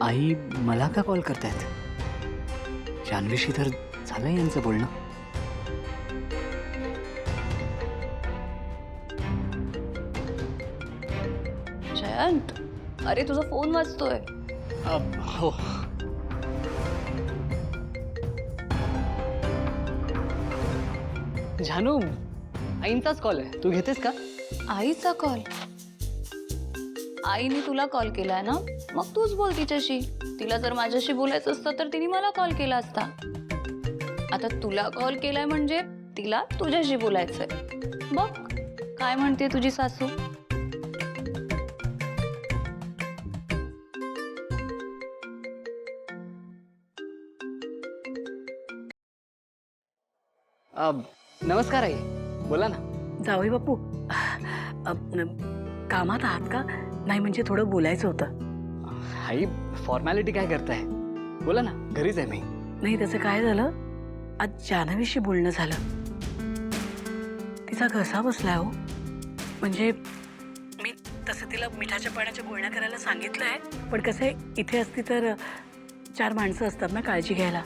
आई मला का कॉल करतायत? जान्हवीशी तर झालंय यांचं बोलणं. जयंत, अरे तुझा फोन वाजतोय. हो. जानू, आईंचाच कॉल आहे, तू घेतेस का? आईचा कॉल? आईने तुला कॉल केलाय ना, मग तूच बोल तिच्याशी. तिला जर माझ्याशी बोलायचं असतं तर तिने मला कॉल केला असता. आता तुला कॉल केलाय म्हणजे तिला तुझ्याशी बोलायचंय. बघ काय म्हणते तुझी सासू. नमस्कार आई, बोला ना. जावई बापू, कामात आहात का? नाही म्हणजे थोडं बोलायचं होतं. आई फॉर्मॅलिटी काय करताय? बोला ना, घरीच आहे मी. नाही त्याचं काय झालं, आज जान्हवीशी बोलणं झालं. तिचा घसा बसलाय हो. म्हणजे मी तसं तिला मिठाच्या पाण्याच्या गुळण्या करायला सांगितलंय, पण कसं आहे इथे असती तर 4 माणसं असतात ना काळजी घ्यायला.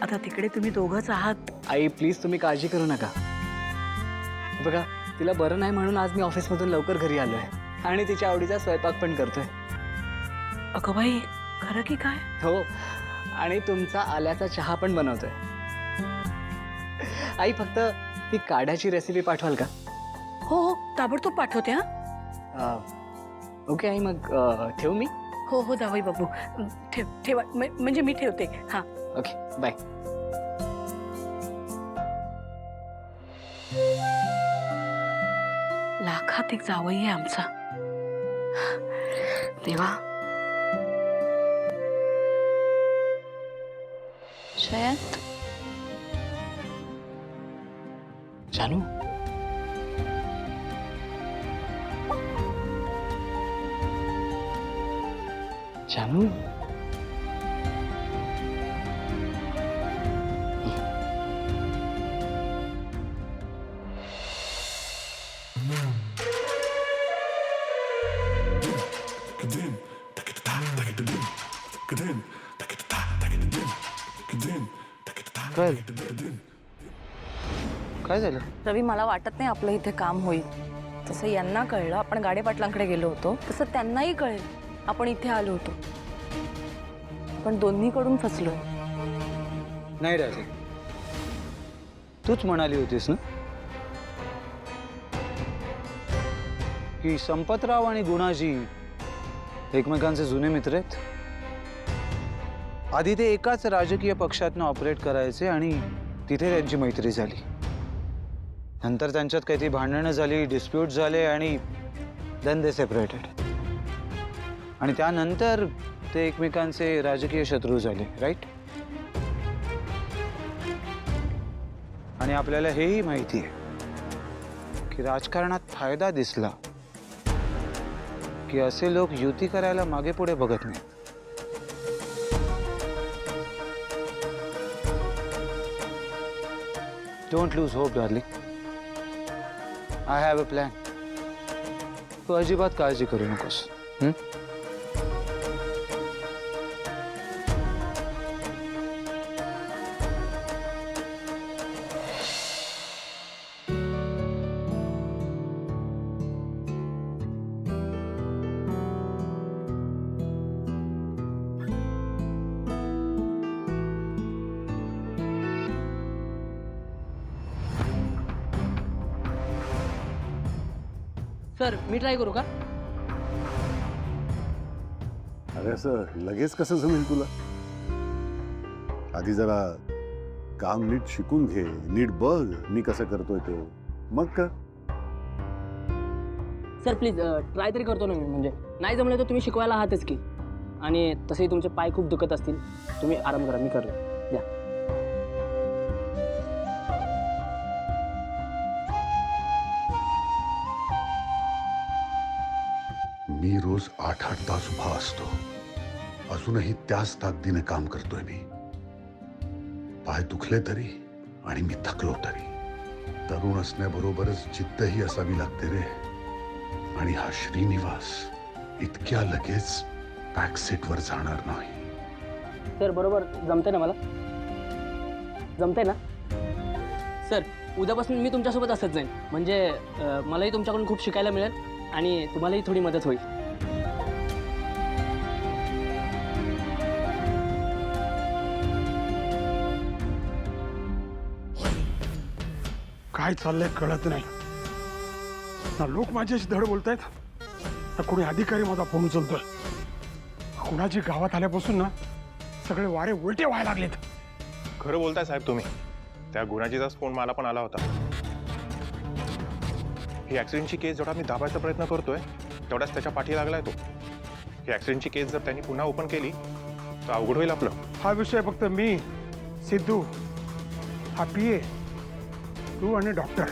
आता तिकडे तुम्ही दोघंच आहात. आई प्लीज तुम्ही काळजी करू नका. बघा तिला बरं नाही म्हणून आज मी ऑफिसमधून लवकर घरी आलोय आणि तिच्या आवडीचा स्वयंपाक पण करतोय. अगं बाई, खरं की काय? हो, आणि तुमचा आल्याचा चहा पण बनवतोय. आई फक्त ती काढ्याची रेसिपी पाठवाल का? हो हो, ताबडतोब पाठवते. हा ओके आई, मग ठेवू मी? हो हो जावई बापू, ठेवा म्हणजे मी ठेवते. हां ओके बाय. लाखात एक जावई आहे आमचा. देवा. जयंत, जानू, जानू, काय झालं? रवी, मला वाटत नाही आपलं इथे काम होईल. तसं यांना कळलं आपण गाडे पाटलांकडे गेलो होतो, तसं त्यांनाही कळेल आपण इथे आलो होतो. पण दोन्हीकडून फसलो. नाही राजे, तूच म्हणाली होतीस ना की संपतराव आणि गुणाजी एकमेकांचे जुने मित्र आहेत. आधी ते एकाच राजकीय पक्षातनं ऑपरेट करायचे आणि तिथे त्यांची मैत्री झाली. नंतर त्यांच्यात काहीतरी भांडणं झाली, डिस्प्यूट झाले आणि देन दे सेपरेटेड. आणि त्यानंतर ते एकमेकांचे राजकीय शत्रू झाले, राईट? आणि आपल्याला हेही माहिती आहे की राजकारणात फायदा दिसला की असे लोक युती करायला मागे पुढे बघत नाहीत. Don't lose hope darling. I have a plan. तू अजिबात काळजी करू नकोस. सर मी ट्राय करू का? अरे असं लगेच कसं जमेल तुला? आधी जरा काम नीट शिकून घे, नीट बघ मी कसं करतोय ते, मग का? सर प्लीज ट्राय तरी करतो ना मी. म्हणजे नाही जमलं तर तुम्ही शिकवायला आहातच की. आणि तसेही तुमचे पाय खूप दुखत असतील, तुम्ही आराम करा, मी करतो. द्या. मी रोज 8-8 तास उभा असतो. अजूनही त्याच ताकदीने काम करतोय मी. पाय दुखले तरी आणि मी थकलो तरी. तरुण असण्याबरोबरच जिद्दही असावी लागते रे. आणि हा श्रीनिवास इतक्या लगेच बॅक सीटवर जाणार नाही. सर बरोबर जमतंय ना मला? जमतंय ना सर? उद्यापासून मी तुमच्यासोबत असत जाईन, म्हणजे मलाही तुमच्याकडून खूप शिकायला मिळेल आणि तुम्हालाही थोडी मदत होईल. काय चाललंय कळत नाही ना. लोक माझ्याशी धड बोलतायत ना कोणी अधिकारी माझा फोन उचलतोय. कुणाची गावात आल्यापासून ना सगळे वारे उलटे व्हायला लागलेत. खरं बोलताय साहेब तुम्ही. त्या गुणाजीचाच फोन मला पण आला होता. ही ॲक्सिडेंटची केस जेवढा मी दाबायचा प्रयत्न करतोय तेवढाच त्याच्या पाठी लागलाय तो. ही ॲक्सिडेंटची केस जर त्यांनी पुन्हा ओपन केली तर अवघड होईल आपलं. हा विषय फक्त मी, सिद्धू, हा PA, तू आणि डॉक्टर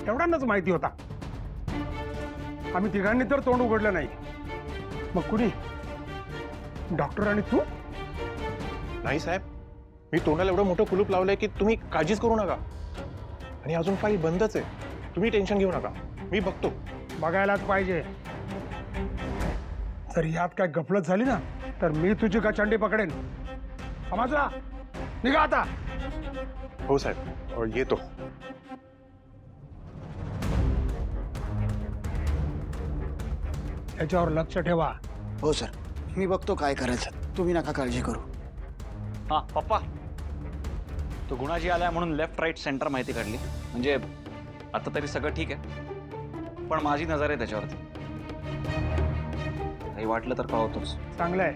एवढ्यांनाच माहिती होता. आम्ही तिघांनी तर तोंड उघडलं नाही. मग कुणी? डॉक्टर आणि तू? नाही साहेब, मी तोंडाला एवढं मोठं कुलूप लावलंय की तुम्ही काळजीच करू नका. आणि अजून फाईल बंदच आहे. तुम्ही टेन्शन घेऊ नका, मी बघतो. बघायलाच पाहिजे. जर यात काय गफलत झाली ना तर मी तुझी गचंडी पकडेन. समजला? निघा आता. हो साहेब, येतो. याच्यावर लक्ष ठेवा. हो सर, मी बघतो काय करायचं. तुम्ही नका काळजी करू. हां पप्पा, तो गुणाजी आलाय म्हणून लेफ्ट राईट सेंटर माहिती काढली. म्हणजे आता तरी सगळं ठीक आहे, पण माझी नजर आहे त्याच्यावरती. काही वाटलं तर कळवतोच. चांगलंय,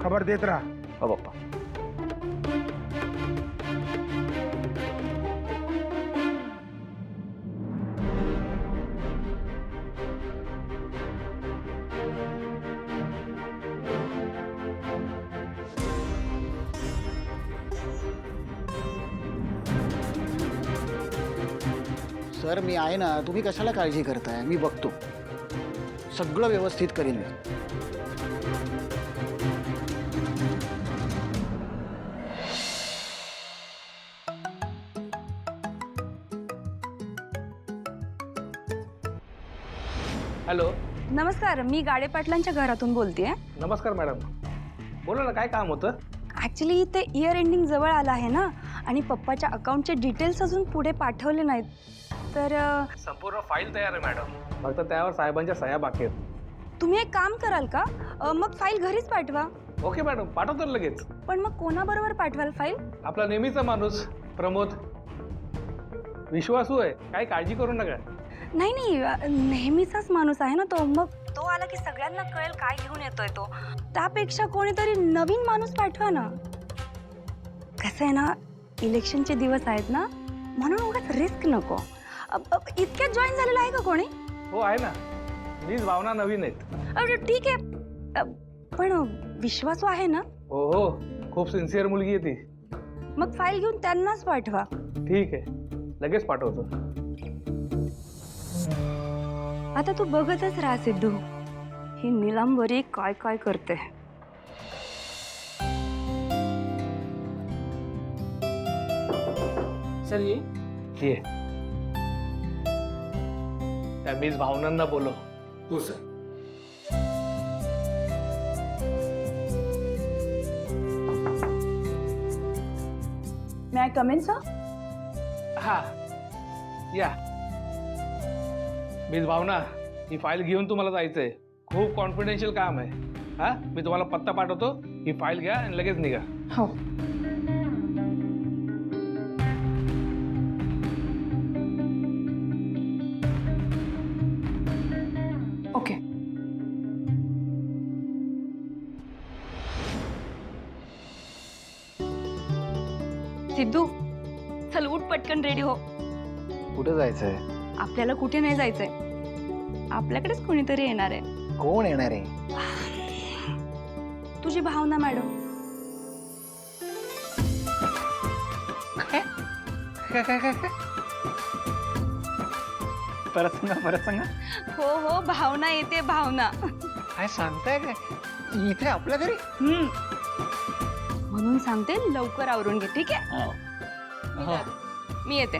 खबर देत राहा. हो पप्पा. सर मी आहे ना, तुम्ही कशाला काळजी करताय? मी बघतो, सगळं व्यवस्थित करीन मी. हॅलो. नमस्कार, मी गाडे पाटलांच्या घरातून बोलतेय. नमस्कार मॅडम, बोला ना, काय काम होतं? ॲक्च्युली इथे इयर एंडिंग जवळ आलं आहे ना, आणि पप्पाच्या अकाउंटचे डिटेल्स अजून पुढे पाठवले नाहीत. तर संपूर्ण फाईल तयार आहे मॅडम, फक्त त्यावर साहेबांच्या सह्या बाकी आहेत. तुम्ही एक काम कराल का? मग फाईल घरीच पाठवा. ओके मॅडम, पाठवतो लगेच. पण मग कोणाबरोबर पाठवाल फाईल? आपला नेहमीचा माणूस प्रमोद, विश्वासू आहे, काही काळजी करू नका. नाही नाही, नेहमीचाच माणूस आहे ना तो. मग तो आला की सगळ्यांना कळेल काय घेऊन येतोय तो. त्यापेक्षा कोणीतरी नवीन माणूस पाठवा ना. कसं आहे ना, इलेक्शनचे दिवस आहेत ना, म्हणून उगाच रिस्क नको. इतक्यात जॉईन झालेलं आहे का कोणी? हो आहे ना, मीच भावना नवीन आहेत. ठीक आहे, पण विश्वासू आहे ना? हो हो, खूप सिन्सिअर मुलगी आहे ती. मग फाईल घेऊन त्यांनाच पाठवा. ठीक आहे, लगेच पाठवतो. आता तू बघतच राहा सिद्धू, ही निलांबरी काय काय करते. सर ये त्या मीच भावनांना बोलव. हो sir. May I come in sir? हा या. मीच भावना, ही फाईल घेऊन तुम्हाला जायचंय. खूप कॉन्फिडेन्शियल काम आहे. हा, मी तुम्हाला पत्ता पाठवतो, ही फाईल घ्या आणि लगेच निघा. हो. ओके. सिद्धू, चल उठ पटकन, रेडी हो. कुठे जायचंय? आपल्याला कुठे नाही जायचंय, आपल्याकडेच कोणीतरी येणार आहे. कोण येणार आहे? तुझी भावना मॅडम. परत सांगा. हो हो, भावना येते, भावना. काय सांगताय काय? इथे आपल्या घरी? म्हणून सांगते, लवकर आवरून घे. ठीक आहे, मी येते.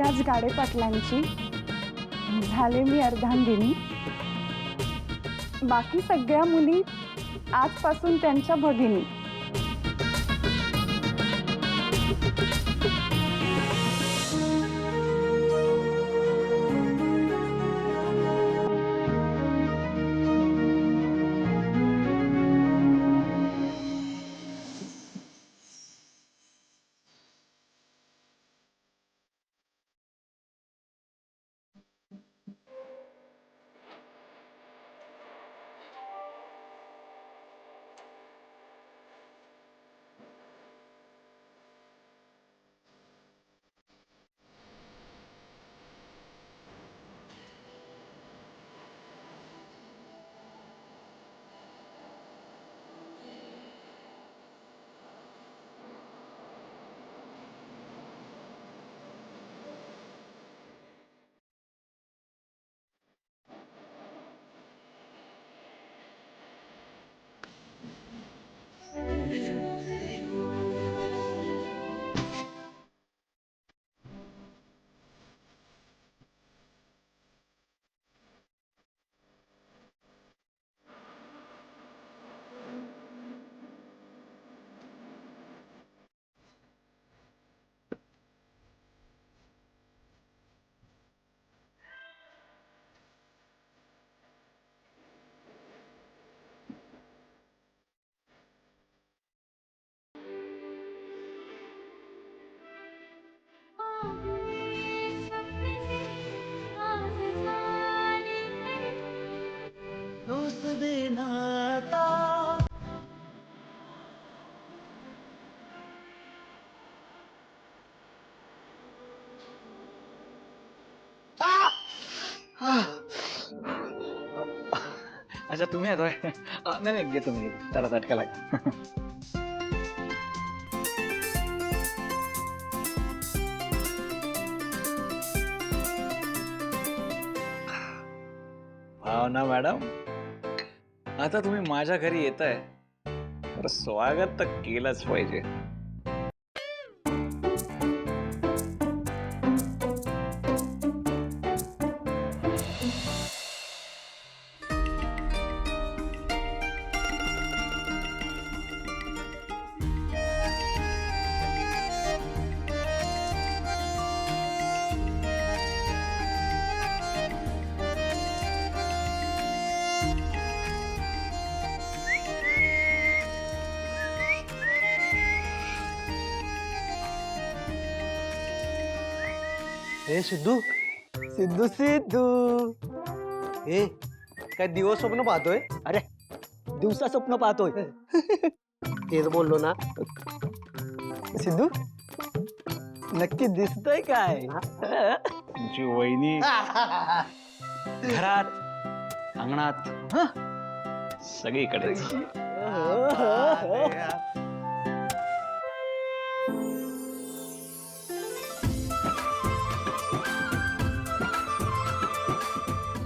आज गाडे पाटलांची, झाले मी अर्धांगिनी. बाकी सगळ्या मुली आजपासून त्यांच्या भगिनी. अच्छा तुम्ही येतोय? नाही नाही घेतो मी, त्याला झटका लागेल. हो ना मॅडम, आता तुम्ही माझ्या घरी येताय तर स्वागत तर केलंच पाहिजे. हे सिद्धू सिद्धू सिद्धू हे काय दिवस स्वप्न पाहतोय? अरे दिवसा स्वप्न पाहतोय. तेच बोललो ना. सिद्धू नक्की दिसतंय काय? तुमची वहिनी घरात, अंगणात, सगळीकडे.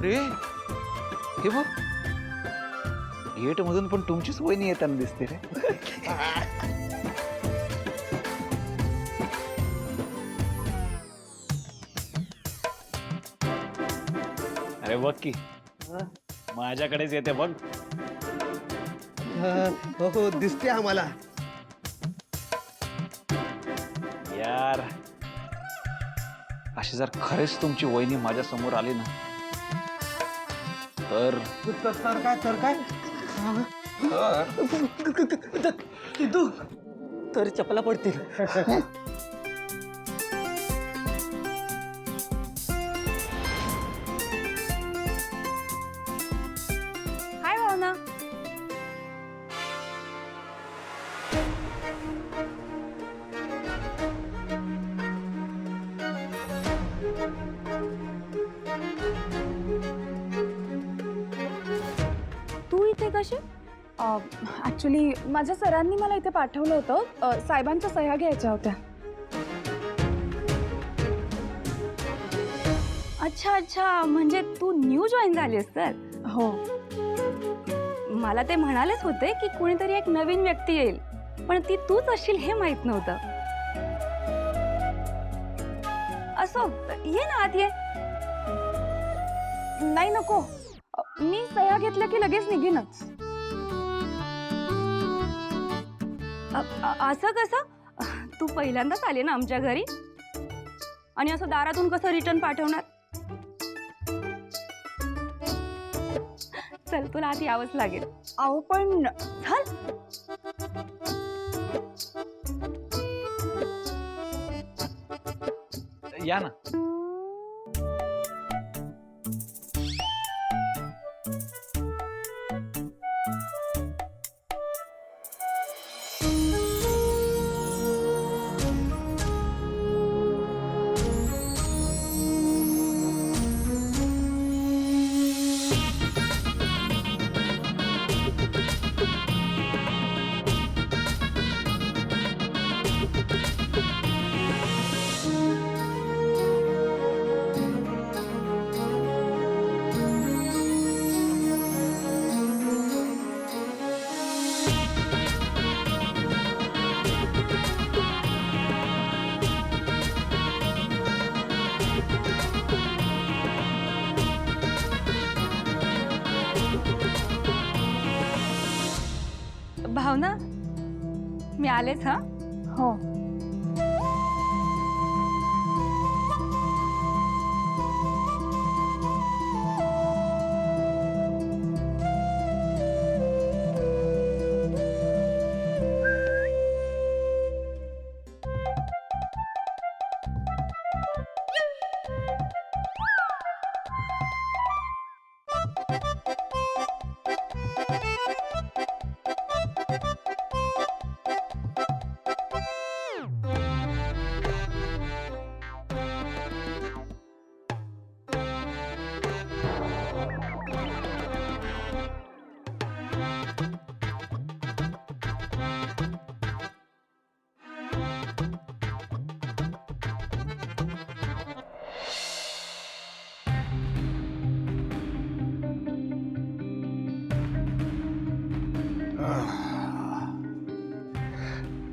रे हे बघ, गेट मधून पण तुमचीच वहिनी येताना दिसते रे. अरे बघ की, माझ्याकडेच येते बघ. हो दिसते आम्हाला. यार अशी जर खरेच तुमची वहिनी माझ्या समोर आली ना तर काय सिद्धू तर चपला पडतील. हाय भावना. तू इथे कशी? ऍक्च्युली माझ्या सरांनी मला इथे पाठवलं होतं. साहेबांच्या सह्या घ्यायच्या होत्या. अच्छा अच्छा, म्हणजे तू न्यू जॉईन झालीस तर? हो. मला ते म्हणालेच होते की कोणीतरी एक नवीन व्यक्ती येईल, पण ती तूच असशील हे माहित नव्हतं. असो, ये ना आत ये. नाही नको, मी सह्या घेतल्या की लगेच निघेनच. असं कसं? तू पहिल्यांदाच आली ना आमच्या घरी, आणि असं दारातून कसं रिटर्न पाठवणार? चल, तुला आधी यावंच लागेल. अहो पण चल. या ना. भावना, मी आलेच. हा हो.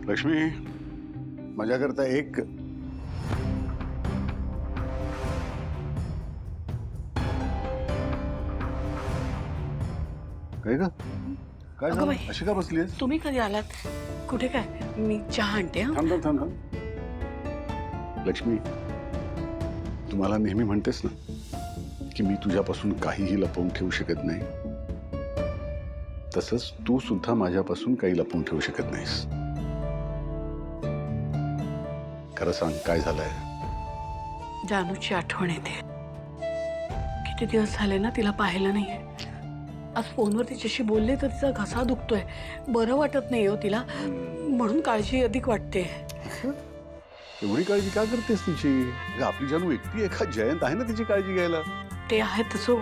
लक्ष्मी, माझ्याकरता एक काय ग? काय अगं झालं? बाई. अशी का बसलीस? तुम्ही कधी आलात? कुठे काय? मी चहा आणते. हा. थांब थांब थांब थांब. लक्ष्मी, तुम्हाला नेहमी म्हणतेस ना की मी तुझ्यापासून काहीही लपवून ठेवू शकत नाही, तसंच तू सुद्धा माझ्यापासून काही लपवून ठेवू शकत नाहीस. खरं सांग, काय झालंय? जानूची आठवण येते. किती दिवस झाले ना तिला पाहिलं नाहीये. आज फोनवर तिच्याशी बोलले तर तिचा घसा दुखतोय, बरं वाटत नाही हो तिला, म्हणून काळजी अधिक वाटते. एवढी काळजी का करतेस तिची? अगं, आपली जानू एकटी आहे का? जयंत आहे ना तिची काळजी घ्यायला. ते आहे तसं,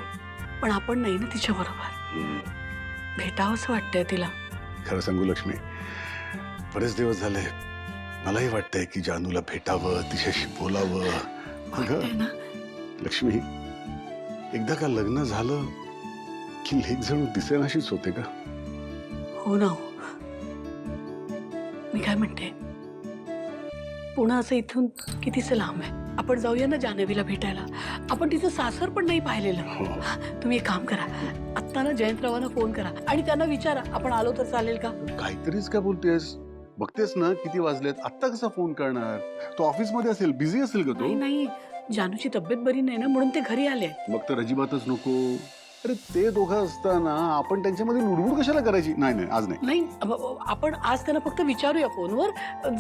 पण आपण नाही ना तिच्या बरोबर. भेटावंच वाटतंय तिला. खरं सांगू लक्ष्मी, बरेच दिवस झाले मलाही वाटतंय की जानूला भेटावं, तिच्याशी बोलावं. वाटतंय अगं ना? लक्ष्मी, एकदा का लग्न झालं की लेक जणू दिसेनाशीच होते का? हो ना. हो, मी काय म्हणते, पुणे असं इथून कितीचं लांब आहे. आपण जाऊया ना जान्हवीला भेटायला. आपण तिचं सासर पण नाही पाहिलेलं. हो. तुम्ही एक काम करा, आत्ता ना जयंतरावांना फोन करा आणि त्यांना विचारा आपण आलो तर चालेल का. काहीतरीच का बोलतेस? बघतेस ना किती वाजलेत. आत्ता कसा फोन करणार? तो ऑफिस मध्ये असेल, बिझी असेल का तो? नाही नाही, जानूची तब्येत बरी नाही ना, म्हणून ते घरी आले. मग तर अजिबातच नको. अरे ते दोघं असताना आपण त्यांच्यामध्ये लुडबुड कशाला करायची? नाही नाही, आज नाही. नाही, आपण आज त्यांना फक्त विचारूया फोनवर,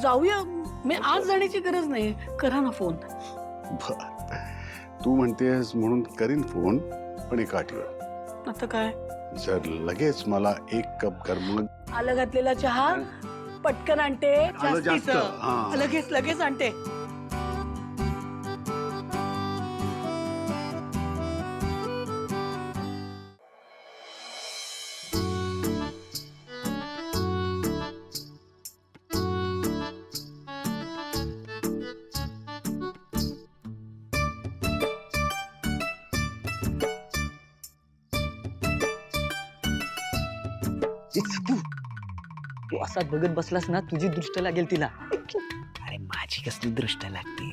जाऊया. मी आज जाण्याची गरज नाही. करा ना फोन. बर, तू म्हणतेस म्हणून करीन फोन, पण एका अटीवर. आता काय? जर लगेच मला एक कप कर. मग आलं घातलेला चहा पटकन आणते. आलं जास्त. जास्तीचं. हा. लगेच लगेच आणते. तू असा बघत बसलास ना, तुझी दृष्ट लागेल तिला. अरे माझी कसली दृष्ट लागते?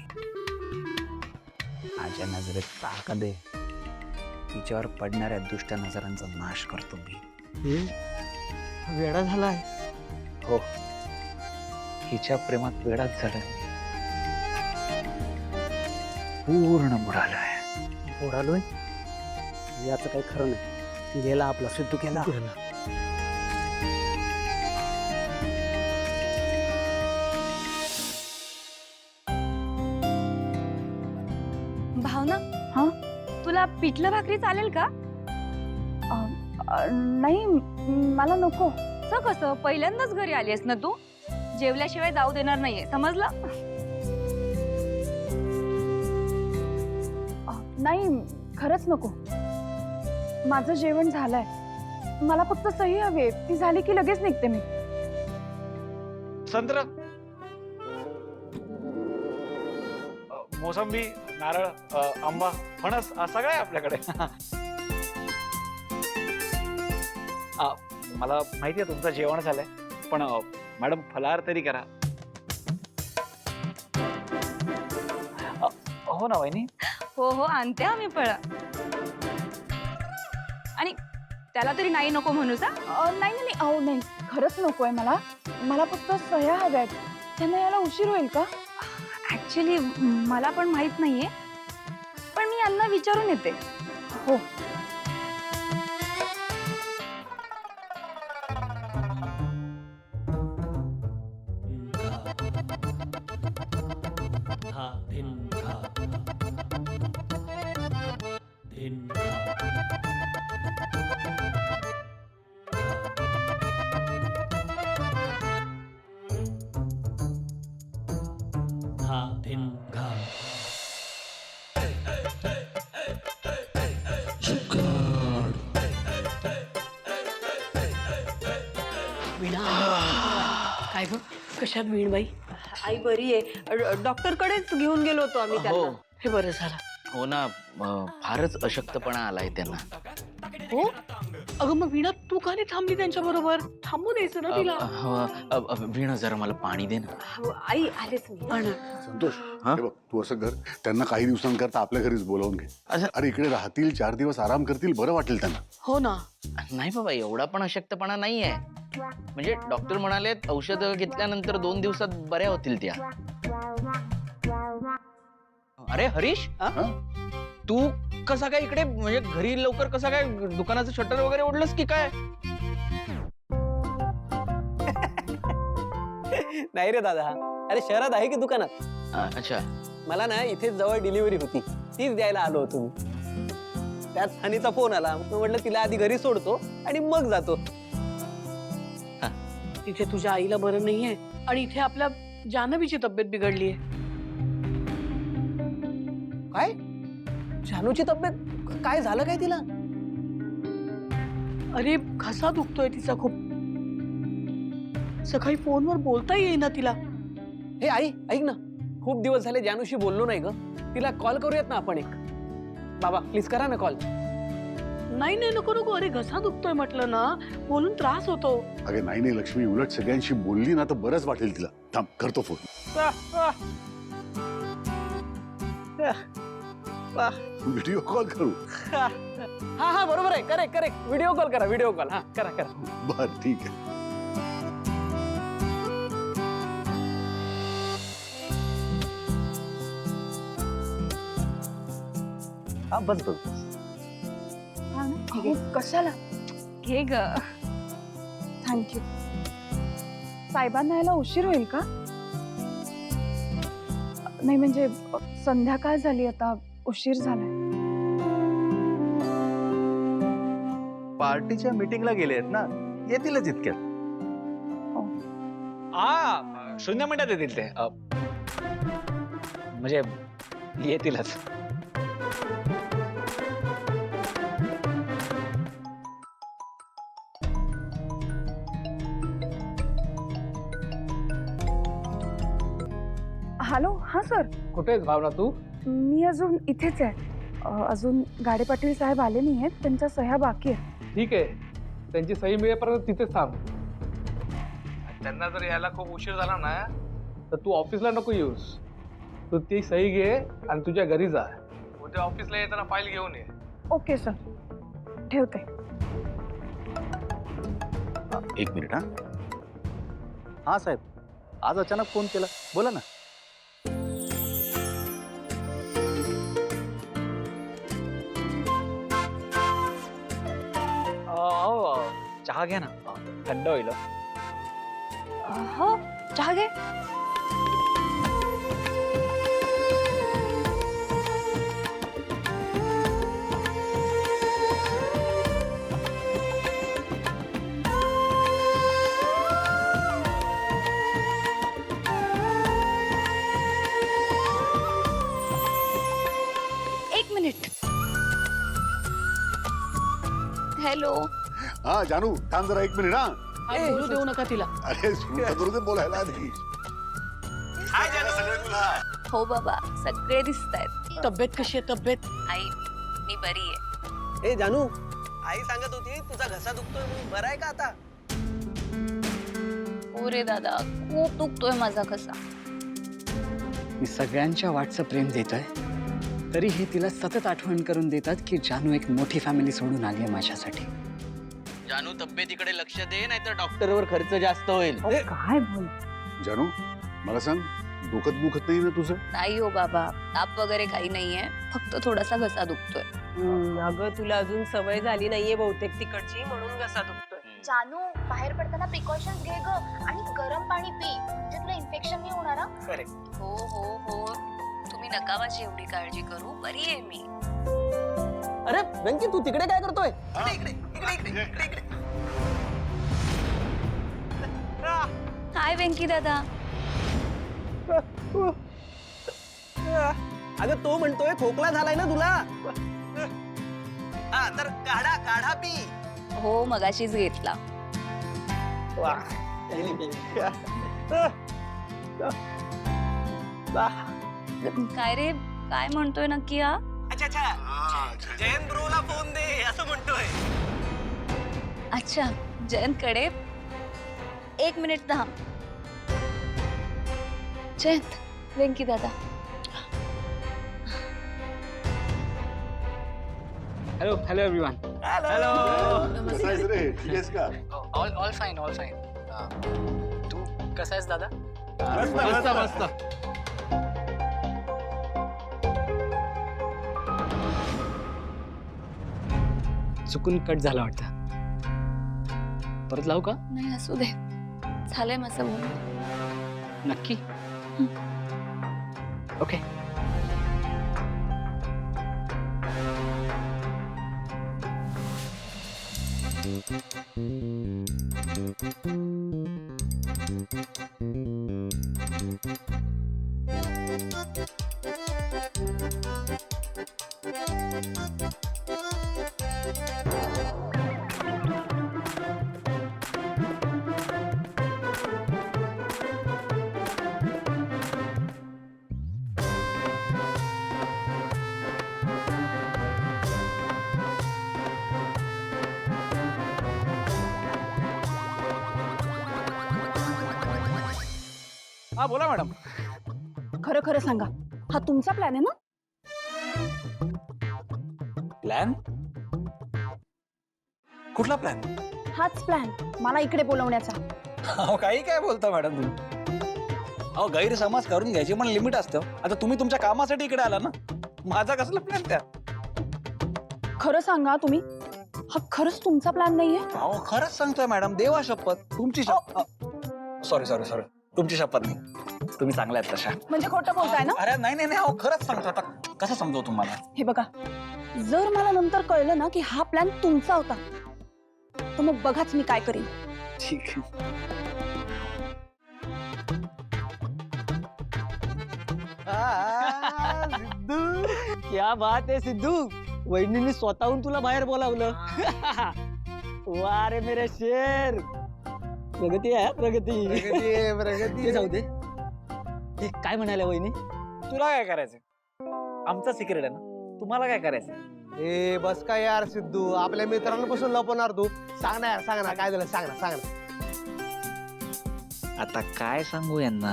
माझ्या नजरेत ताकद आहे. तिच्यावर पडणाऱ्या दुष्ट नजरांचा नाश करतो मी. वेडा झालाय. हो, हिच्या प्रेमात वेडाच झालाय. पूर्ण बुडालोय. बुडालोय याचं काही खरं नाही. गेला आपला सिद्धू केला. भावना, हा तुला पिठलं भाकरी चालेल का? नाही मला नको. असं कसं? पहिल्यांदाच घरी आलीस ना तू? जेवल्याशिवाय जाऊ देणार नाहीये, समजलं? नाही खरंच नको. माझं जेवण झालंय. मला फक्त सही हवी. ती झाली की लगेच निघते मी. संत्र, मोसंबी, नारळ, आंबा, फणस सगळं आहे आपल्याकडे. मला माहिती आहे तुमचं जेवण झालंय, पण मॅडम फलाहार तरी करा. हो ना वहिनी? हो हो, आणते आम्ही फळ. आणि त्याला तरी नाही नको म्हणूस? नाही नाही अहो नाही, खरंच नकोय मला. मला फक्त सह्या हव्यात. त्यांना यायला उशीर होईल का? ऍक्च्युली मला पण माहित नाहीये, पण मी यांना विचारून येते. हो. वीणा, काय ग कशात वीणबाई? आई बरी आहे. डॉक्टरकडेच घेऊन गेलो होतो आम्ही त्यांना. हे बरं झालं. हो ना, फारच अशक्तपणा आलाय त्यांना. हो अगं मग वीणा तू का नाही थांबली त्यांच्या बरोबर? थांबू द्यायचं ना तिला. वीणा जरा मला पाणी दे ना. आई आलेच मी. संतोष, हे बघ तू असं कर, त्यांना काही दिवसांकरता आपल्या घरीच बोलावून घे. अरे इकडे राहतील, 4 दिवस आराम करतील, बरं वाटेल त्यांना. हो ना. नाही बाबा, एवढा पण अशक्तपणा नाहीये. म्हणजे डॉक्टर म्हणाले औषध घेतल्यानंतर 2 दिवसात बऱ्या होतील त्या. अरे हरीश, तू कसा काय इकडे? म्हणजे घरी लवकर कसा काय? दुकानाचं शटर वगैरे ओढलंस की काय? नाही रे दादा, अरे शहरात आहे की दुकानात? अच्छा. मला ना इथे जवळ डिलिव्हरी होती, तीच द्यायला आलो होतो मी. त्यात सानीचा फोन आला. मग म्हटलं तिला आधी घरी सोडतो आणि मग जातो. तिथे तुझ्या आईला बरं नाहीये आणि इथे आपल्या जान्हवीची तब्येत बिघडलीये. काय? जानूची तब्येत? काय झालं काय तिला? अरे घसा दुखतोय तिचा खूप. सकाळी फोनवर बोलता येईना तिला. हे आई ऐक ना, खूप दिवस झाले जानूशी बोललो नाही ग. तिला कॉल करूयात ना आपण एक. बाबा प्लीज करा ना कॉल. नाही नाही नको नको. अरे घसा दुखतोय म्हटलं ना, बोलून त्रास होतो. अगे नाही नाही लक्ष्मी, उलट सगळ्यांशी बोलली ना तर बरंच वाटेल तिला. थांब करतो फोन. व्हिडिओ कॉल करू? हा हा बरोबर आहे. Correct correct. व्हिडिओ कॉल करा, व्हिडिओ कॉल. हा करा करा. बर ठीक आहे. हा बस बस. कशाला? घे ग. थँक्यू. साहेबांना यायला उशीर होईल का? नाही म्हणजे संध्याकाळ झाली, आता उशीर झालाय. पार्टीच्या मीटिंगला गेले आहेत ना, येतीलच इतक्यात. हा 0 मिनिटात येतील ते. म्हणजे येतीलच. हॅलो. हा सर. कुठे आहेस भावना तू? मी अजून इथेच आहे. अजून गाडे पाटील साहेब आले नाही आहेत. त्यांच्या सह्या बाकी आहेत. ठीक आहे, त्यांची सही मिळेपर्यंत तिथेच थांब. त्यांना जर यायला खूप उशीर झाला ना तर तू ऑफिसला नको येऊस. तू ती सही घे आणि तुझ्या घरी जा. उद्या ऑफिसला येताना फाईल घेऊन ये. ओके सर, ठेवते. एक मिनिट. हा साहेब, आज अचानक फोन केला, बोला ना. चहा घ्या ना, थंड होईल. हो, चहा घे. एक मिनिट. हॅलो. हा जानू, थांब जरा 1 मिनिट. हा बोलू देऊ नका तिला. अरे सुरू तर करू दे बोलायला आधी. हो बाबा, सगळे दिसत आहेत. तब्येत कशी आहे? तब्येत आई, मी बरी आहे. ए जानू, आई सांगत होती तुझा घसा दुखतोय म्हणून, बरा आहे का आता? हो रे दादा, खूप दुखतोय माझा घसा. मी सगळ्यांच्या वाटचं प्रेम देतोय, तरी हे तिला सतत आठवण करून देतात की जानू एक मोठी फॅमिली सोडून आली आहे माझ्यासाठी. जानू, तब्येतीकडे लक्ष दे, नाहीतर डॉक्टरवर खर्च जास्त होईल. काय बोल. जानू मला सांग, दुखत नाही ना तुझं? नाही हो बाबा, ताप वगैरे काही नाहीये, फक्त थोडासा घसा दुखतोय. अगं तुला अजून सवय झाली नाहीये बहुतेक तिकडची, म्हणून घसा दुखतोय. जानू, बाहेर पडताना प्रिकॉशन्स घे ग, आणि गरम पाणी पी, म्हणजे तुला इन्फेक्शन नाही होणार. हो हो हो, तुम्ही नका माझी एवढी काळजी करू, बरी आहे मी. अरे वेंकी, तू तिकडे काय करतोय? हाय वेंकी दादा. अगं तो म्हणतोय खोकला झालाय ना तुला. हा तर काढा पी. हो, मगाशीच घेतला. काय रे, काय म्हणतोय नक्की? हा, अच्छा, जयंत ब्रोला फोन दे असं म्हणतोय. अच्छा, जयंत कडे. 1 मिनिट थांब. जयंत, वेंकी दादा. Hello hello everyone. कसा आहेस रे? ठीक आहेस का? All fine, all fine. तू कसा आहेस दादा? मस्त. चुकून कट झाला वाटतं. परत लावू का? नाही, असू दे, झालंय माझं बोलणं. नक्की? ओके. हा बोला मॅडम. खरं खरं सांगा, हा तुमचा प्लॅन आहे ना? प्लॅन? कुठला प्लॅन? हाच प्लॅन, मला इकडे बोलवण्याचा. अहो काही काय बोलता मॅडम तुम्ही? अहो गैरसमज करून घ्यायची पण लिमिट असतं. आता तुम्ही तुमच्या कामासाठी इकडे आला ना, माझा कसला प्लॅन त्या? खरं सांगा तुम्ही, हा खरंच तुमचा प्लॅन नाहीये? अहो खरंच सांगतोय मॅडम, देवा शपथ. तुमची शपथ. सॉरी, तुमची शपथ नाही. तुम्ही चांगल्या आहेत तशा. म्हणजे खोटं बोलताय ना? अरे नाही, अहो खरंच सांगतो. आता कसं समजावू तुम्हाला? हे बघा, जर मला नंतर कळलं ना की हा प्लॅन तुमचा होता, तर मग बघाच मी काय करीन. ठीक आहे. सिद्धू, क्या बात आहे सिद्धू. वहिनींनी स्वतःहून तुला बाहेर बोलावलं. वा रे मेरे शेर. प्रगती आहे, प्रगती. ते जाऊ दे. हे काय म्हणाल्या वहिनी? तुला काय करायचं? आमचा सिक्रेट आहे ना, तुम्हाला काय करायचं? ए बस का यार सिद्धू, आपल्या मित्रांपासून लपवणार तू? सांग ना काय झालं, सांग ना. आता काय सांगू यांना?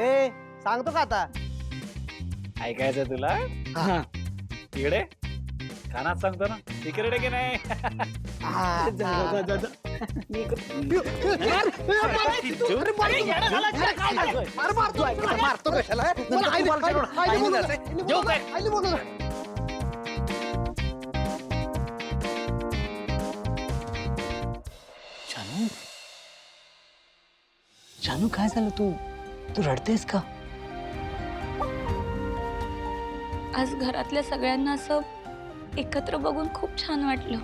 ए सांगतो का आता? ऐकायचं तुला? हा. इकडे कानात सांगतो ना, इकडे की नाही? मारतो कशाला? जानू जानू काय झालं? तू रडतेस का? आज घरातल्या सगळ्यांना असं एकत्र बघून खूप छान वाटलं.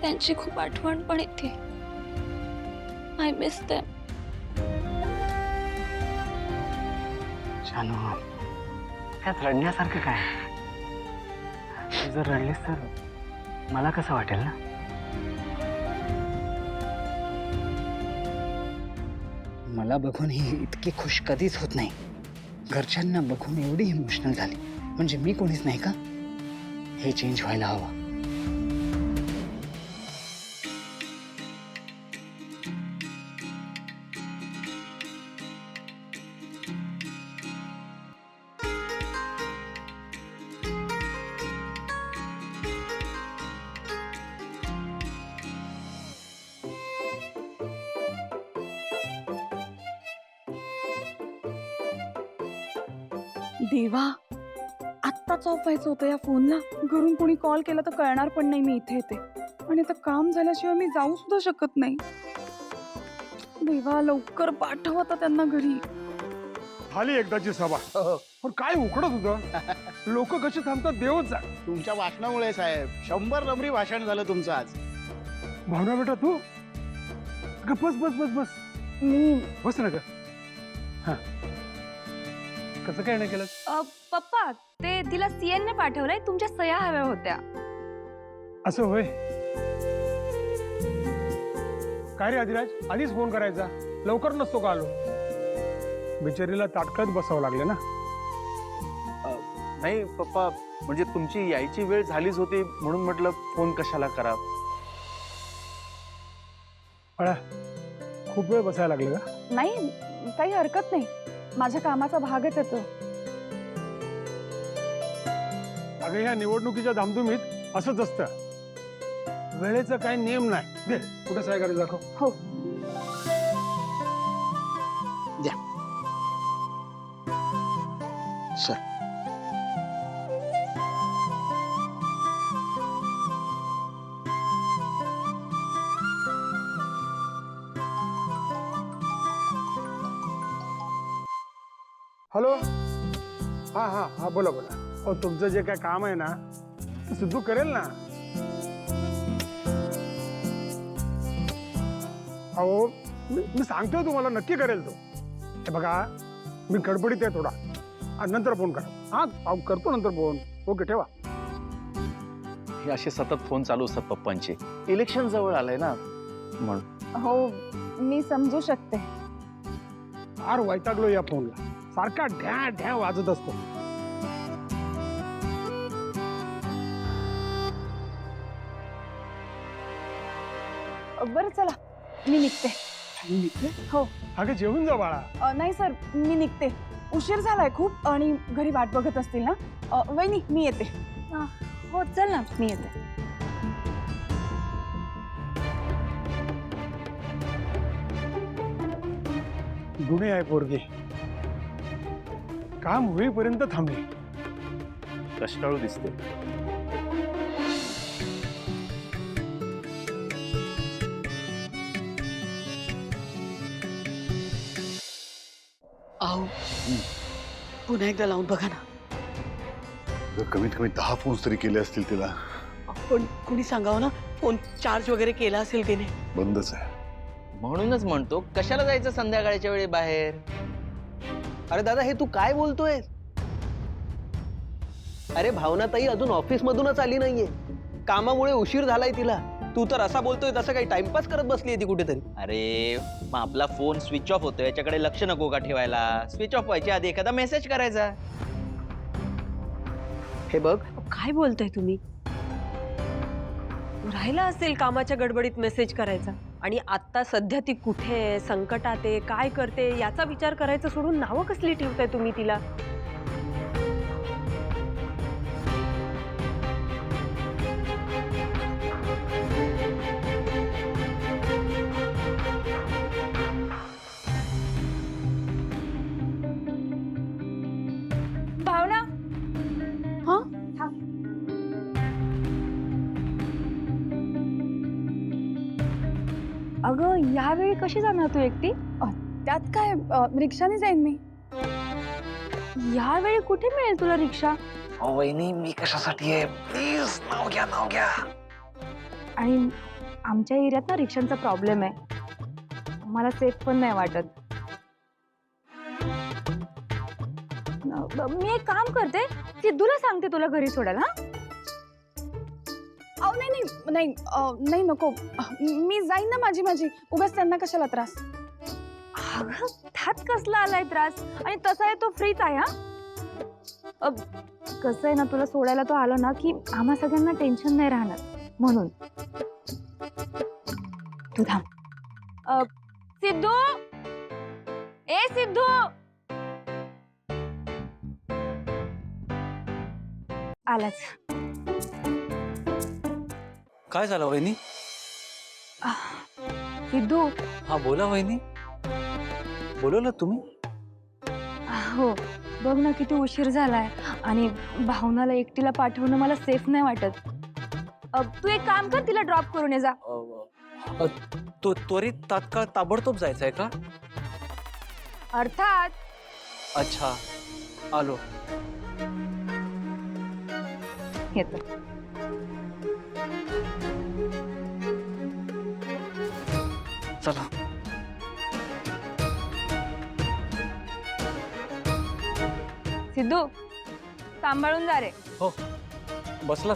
त्यांची खूप आठवण पण येते. I miss them. जानू, त्यात रडण्यासारखं काय? तू जर रडलीस तर मला कसं वाटेल ना? मला बघून ही इतकी खुश कधीच होत नाही. घरच्यांना बघून एवढी इमोशनल झाली म्हणजे मी कोणीच नाही का? हे चेंज व्हायला हवं. देवा, आत्ताच ऑफ व्हायचं होतं या फोनला. घरून कोणी कॉल केला तर कळणार पण नाही मी इथे येते. आणि आता काम झाल्याशिवाय मी जाऊ सुद्धा शकत नाही. देवा, लवकर पाठव आता त्यांना घरी. झाली एकदाची सभा. पण काय उकडत होतं. लोक कशी थांबतात देवच जा. तुमच्या भाषणामुळे साहेब 100 नंबरी भाषण झालं तुमचं आज. भावना बेटा तू अगं बस बस बस बस मी बस ना ग. हा कसं काय नाही केलं? पप्पा, ते तिला सीएन ने पाठवलंय. तुमच्या सह्या हव्या होत्या. असं होय. काय रे आदिराज, आधीच फोन करायचा. लवकर नसतो का आलो? बिचारीला ताटकळत बसावं लागलं ना. नाही पप्पा, म्हणजे तुमची यायची वेळ झालीच होती म्हणून म्हटलं फोन कशाला करा. अळा खूप वेळ बसायला लागलं का? नाही, काही हरकत नाही. माझ्या कामाचा भागच येतो. अगं ह्या निवडणुकीच्या धामधुमीत असंच असतं. वेळेचा काही नियम नाही. दे कुठं सहाय करायचं दाखव. हो. द्या. Sir hello. हा हा हा बोला बोला. अहो तुमचं जे काय काम आहे ना ते सिद्धू करेल ना. अहो मी सांगतोय तुम्हाला, नक्की करेल तो. हे बघा मी गडबडीत आहे थोडा. नंतर फोन करा. हा करतो नंतर फोन. ओके ठेवा. हे असे सतत फोन चालू असतात पप्पांचे. इलेक्शन जवळ आलंय ना म्हणून. हो, मी समजू शकते. फार वैतागलो या फोनला. सारखा ढ्या ढ्या वाजत असतो. बरं चला, मी निघते. हो. अगं जेवून जा बाळा. नाही सर, मी निघते. उशीर झालाय खूप आणि घरी वाट बघत असतील ना. वहिनी मी येते. हो चल ना, मी येते. गुन्हे आहे पोरगी. काम होईपर्यंत थांबली. कष्टाळू दिसते. अहो, पुन्हा एकदा लावून बघा ना. कमीत कमी 10 फोन्स तरी केले असतील तिला. पण कुणी सांगावं ना, फोन चार्ज वगैरे केला असेल की नाही. बंदच आहे. म्हणूनच म्हणतो कशाला जायचं संध्याकाळच्या वेळी बाहेर. अरे दादा, हे तू काय बोलतोय? अरे भावनाताई अजून ऑफिस मधूनच आली नाहीये. कामामुळे उशीर झालाय तिला. तू तर असा बोलतोय तसं काही टाइमपास करत बसली ती कुठेतरी. अरे मग आपला फोन स्विच ऑफ होतोय, याच्याकडे लक्ष नको का ठेवायला? स्विच ऑफ व्हायच्या आधी एखादा मेसेज करायचा. हे बघ, काय बोलताय तुम्ही? राहिला असेल कामाच्या गडबडीत मेसेज करायचा. आणि आत्ता सध्या ती कुठे आहे, संकटात आहे, काय करते याचा विचार करायचं सोडून नावं कसली ठेवताय तुम्ही तिला? भावना हा अगं यावेळी कशी जाणार तू एकटी? त्यात काय रिक्षाने जाईन मी. यावेळी कुठे मिळेल तुला रिक्षा? वहिनी मी कशासाठी आहे, प्लीज नाव घ्या नाव घ्या. आणि आमच्या एरियात ना रिक्षांचा प्रॉब्लेम आहे, मला सेफ पण नाही वाटत. मी एक काम करते, सिद्धूला सांगते तुला घरी सोडायला. हा नाही नाही नाही नाही नको, मी जाईन ना माझी उगाच त्यांना कशाला त्रास. अगं त्यात कसला आलाय त्रास, आणि तसा आहे तो फ्रीच आहे. हा कसं आहे ना, तुला सोडायला तो आला ना की आम्हा सगळ्यांना टेन्शन नाही राहणार म्हणून. तू थांब. सिद्धू, ए सिद्धू, आलाच. काय झालं वहिनी? सिद्धू. हा बोला वहिनी, बोलवलं तुम्ही? हो बघ ना किती उशीर झालाय, आणि भावनाला एकटीला पाठवणं मला सेफ नाही वाटत. तू एक काम कर, तिला ड्रॉप करून ये जा. तो त्वरित तात्काळ ताबडतोब जायचंय का? अर्थात. अच्छा, आलो. येतो. चला. सिद्धू सांभाळून जा रे. हो बसला.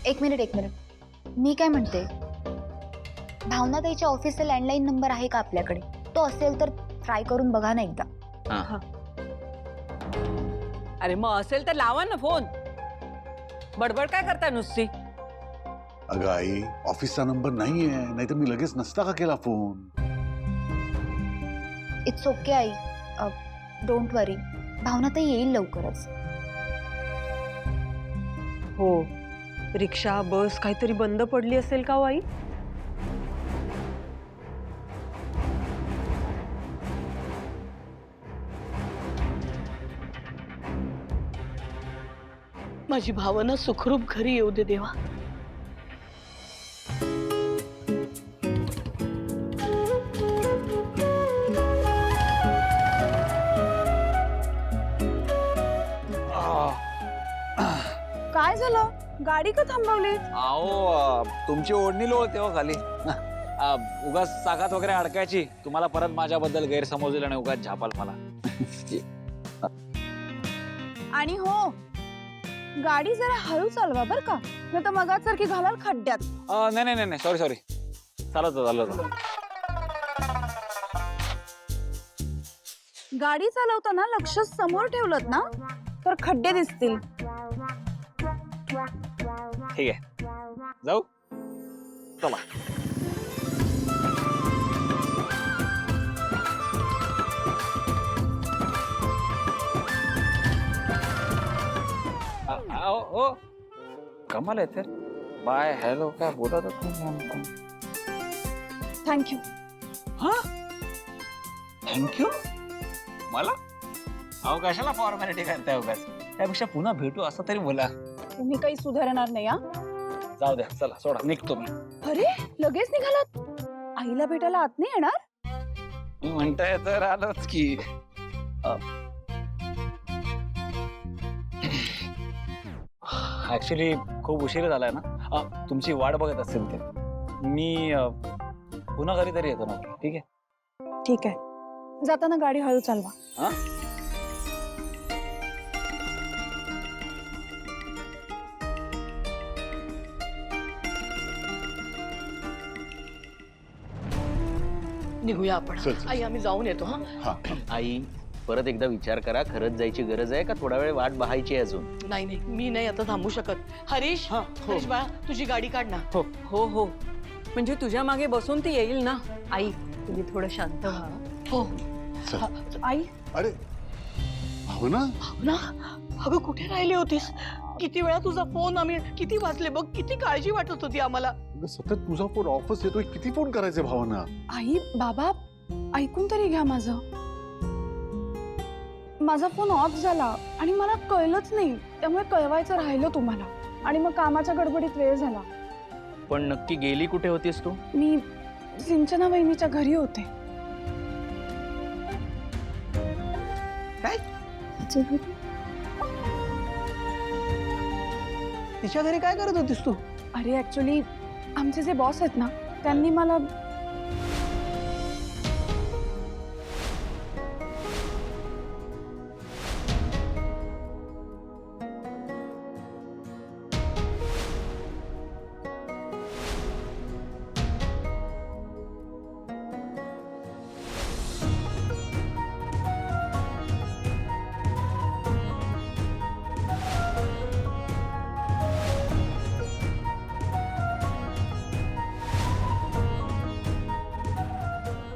एक मिनिट, मी काय म्हणते, भावना ताईच्या ऑफिसचा लँडलाईन नंबर आहे का आपल्याकडे? तो असेल तर ट्राय करून बघा ना एकदा. अरे मग असेल तर लावा ना फोन. बडबड काय करताय नुसती? अगं आई, ऑफिसचा नंबर नाहीये, नाहीतर मी लगेच नसता का केला फोन. इट्स ओके आई, डोंट वरी, भावना ताई येईल लवकरच. हो, रिक्षा बस काहीतरी बंद पडली असेल का हो आई? माझी भावना सुखरूप घरी येऊ दे देवा. काय झालं, गाडी का थांबवली? अहो तुमची ओढणी लोळते हो खाली. उगाच चाकात वगैरे अडकायची, तुम्हाला परत माझ्याबद्दल गैरसमज येईल आणि उगाच झापाल मला. आणि हो, गाडी जरा हळू चालवा बर का, नाही तर मगासारखी घालाल खड्ड्यात. नाही सॉरी चालत. गाडी चालवताना लक्ष समोर ठेवलं ना तर खड्डे दिसतील. ठीक आहे, जाऊ. चला. ओ कमाल आहे. बाय हॅलो काय बोलत होता? थँक्यू. हा थँक्यू मला? अहो कशाला फॉर्मॅलिटी करताय उगाच, त्यापेक्षा पुन्हा भेटू असं तरी बोला. तुम्ही काही सुधारणार नाही. हा जाऊ द्या, चला सोडा, निघतो मी. अरे लगेच निघालात? आईला भेटायला आत नाही येणार? मी म्हणताय तर आलोच की. ऍक्च्युली खूप उशीर झालाय ना, तुमची वाट बघत असेल ते. मी पुन्हा घरी तरी येतो ना. ठीक आहे? ठीक आहे, जाताना गाडी हळू चालवा. हा निघूया आपण. चल, चल. आई आम्ही जाऊन येतो. हा हा आई परत एकदा विचार करा, खरंच जायची गरज आहे का थोडा वेळ वाट बघायची आहे अजून? नाही नाही, मी नाही आता थांबू शकत. हरीश, हरीश बाळा, तुझी गाडी काढ ना. हो हो, म्हणजे तुझ्या मागे बसून ती येईल ना. आई, तुम्ही थोडं शांत व्हा. हो. आई अरे भावना, ना अगं कुठे राहिली होतीस? किती वेळा तुझा फोन, आम्ही किती वाजले बघ, किती काळजी वाटत होती आम्हाला. अगं सतत तुझा फोन ऑफच येतोय, किती फोन करायचे भावना? आई बाबा ऐकून तरी घ्या माझं. माझा फोन ऑफ झाला आणि मला कळलंच नाही, त्यामुळे कळवायचं राहिलं तुम्हाला आणि मग कामाच्या गडबडीत वेळ झाला. पण नक्की गेली कुठे होतीस तू? मी सिंचना वहिनीच्या घरी होते. काय? तिच्या घरी काय करत होतीस तू? अरे ऍक्च्युली आमचे जे बॉस आहेत ना, त्यांनी मला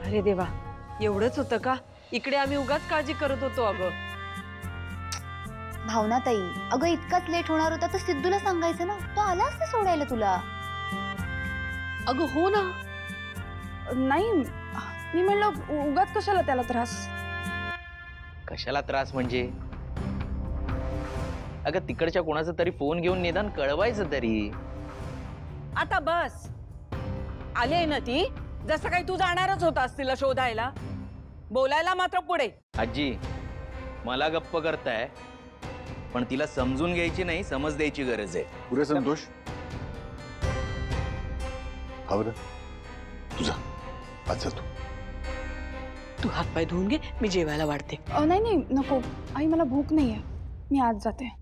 अरे देवा, एवढंच होतं का? इकडे आम्ही उगाच काळजी करत होतो. अगं भावनाताई, अगं इतकाच लेट होणार होता तर सिद्धूला सांगायचं ना, तो आला असता सोडायला तुला. अगं हो ना. नाही, मी म्हणलं उगाच कशाला त्याला त्रास. कशाला त्रास म्हणजे? अगं तिकडच्या कोणाचा तरी फोन घेऊन निदान कळवायचं तरी. आता बस, आली ना ती. जसं काही तू जाणारच होतास तिला शोधायला, बोलायला मात्र पुढे. आजी, मला गप्प करताय, पण तिला समजून घ्यायची नाही, समज द्यायची गरज आहे. पुरे संतोष, भावना तुझा आज तू तू हातपाय धुवून घे, मी जेवायला वाढते. नाही नाही नको आई, मला भूक नाहीये, मी आज जाते.